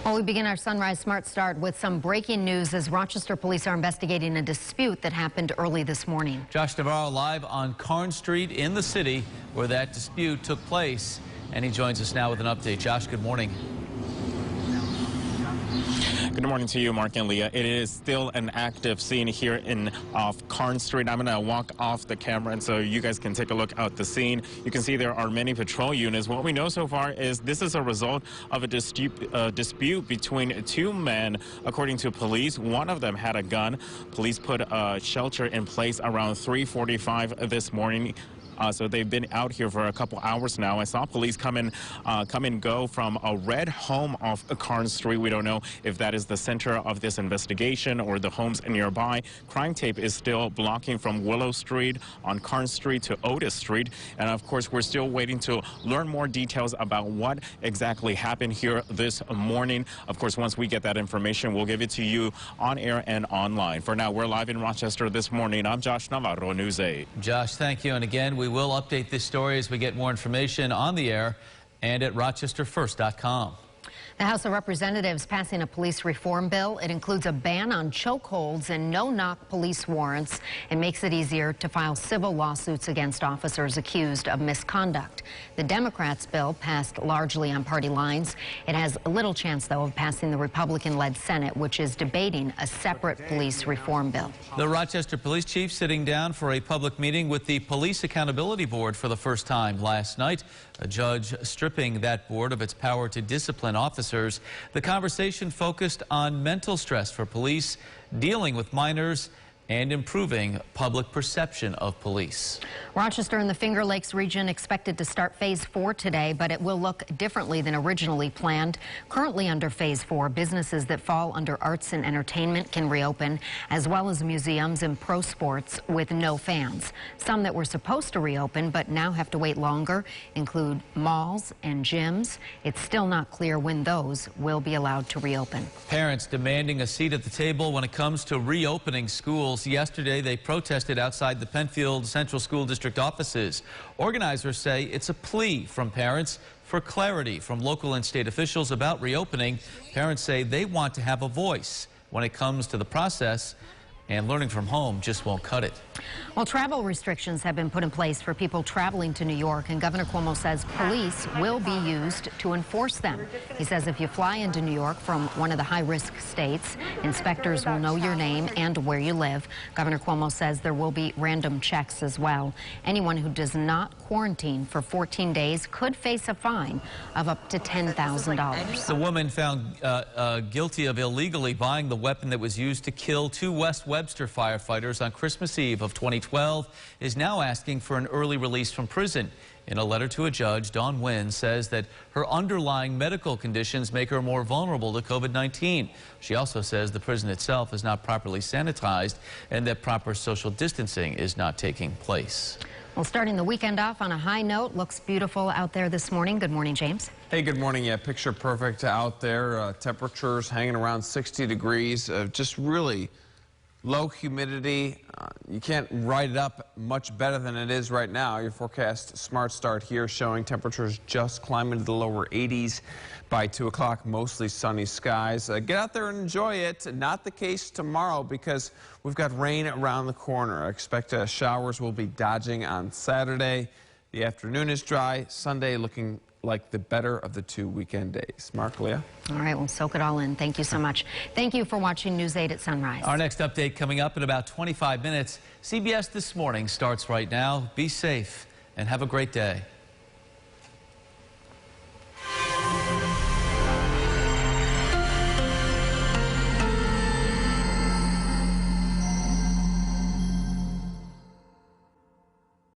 Well, we begin our Sunrise Smart Start with some breaking news as Rochester police are investigating a dispute that happened early this morning. Josh Navarro live on Carn Street in the city where that dispute took place. And he joins us now with an update. Josh, good morning. Good morning to you, Mark and Leah. It is still an active scene here off Carn Street. I'm going to walk off the camera and so you guys can take a look at the scene. You can see there are many patrol units. What we know so far is this is a result of a dispute between two men. According to police, one of them had a gun. Police put a shelter in place around 3:45 this morning. So they've been out here for a couple hours now. I saw police come and go from a red home off Carn Street. We don't know if that is the center of this investigation or the homes nearby. Crime tape is still blocking from Willow Street on Carn Street to Otis Street. And of course, we're still waiting to learn more details about what exactly happened here this morning. Of course, once we get that information, we'll give it to you on air and online. For now, we're live in Rochester this morning. I'm Josh Navarro, News 8. Josh, thank you. And again, we will update this story as we get more information on the air and at rochesterfirst.com. The House of Representatives passing a police reform bill. It includes a ban on chokeholds and no-knock police warrants. It makes it easier to file civil lawsuits against officers accused of misconduct. The Democrats' bill passed largely on party lines. It has little chance, though, of passing the Republican-led Senate, which is debating a separate police reform bill. The Rochester Police Chief sitting down for a public meeting with the Police Accountability Board for the first time last night. A judge stripping that board of its power to discipline officers. The conversation focused on mental stress for police, dealing with minors, and improving public perception of police. Rochester and the Finger Lakes region expected to start Phase 4 today, but it will look differently than originally planned. Currently under Phase 4, businesses that fall under arts and entertainment can reopen, as well as museums and pro sports with no fans. Some that were supposed to reopen but now have to wait longer include malls and gyms. It's still not clear when those will be allowed to reopen. Parents demanding a seat at the table when it comes to reopening schools. Yesterday, they protested outside the Penfield Central School District offices. Organizers say it's a plea from parents for clarity from local and state officials about reopening. Parents say they want to have a voice when it comes to the process, and learning from home just won't cut it. Well, travel restrictions have been put in place for people traveling to New York, and Governor Cuomo says police will be used to enforce them. He says if you fly into New York from one of the high-risk states, inspectors will know your name and where you live. Governor Cuomo says there will be random checks as well. Anyone who does not quarantine for 14 days could face a fine of up to $10,000. The woman found guilty of illegally buying the weapon that was used to kill two West Webster firefighters on Christmas Eve of 2012 is now asking for an early release from prison. In a letter to a judge, Dawn Wynn says that her underlying medical conditions make her more vulnerable to COVID-19. She also says the prison itself is not properly sanitized and that proper social distancing is not taking place. Well, starting the weekend off on a high note. Looks beautiful out there this morning. Good morning, James. Hey, good morning. Yeah, picture perfect out there. Temperatures hanging around 60 degrees. Just really low humidity. You can't write it up much better than it is right now. Your forecast Smart Start here showing temperatures just climbing to the lower 80s by 2 o'clock. Mostly sunny skies. Get out there and enjoy it. Not the case tomorrow because we've got rain around the corner. I expect showers will be dodging on Saturday. The afternoon is dry. Sunday looking like the better of the 2 weekend days. Mark, Leah? All right, well, soak it all in. Thank you so much. Thank you for watching News 8 at Sunrise. Our next update coming up in about 25 minutes. CBS This Morning starts right now. Be safe and have a great day.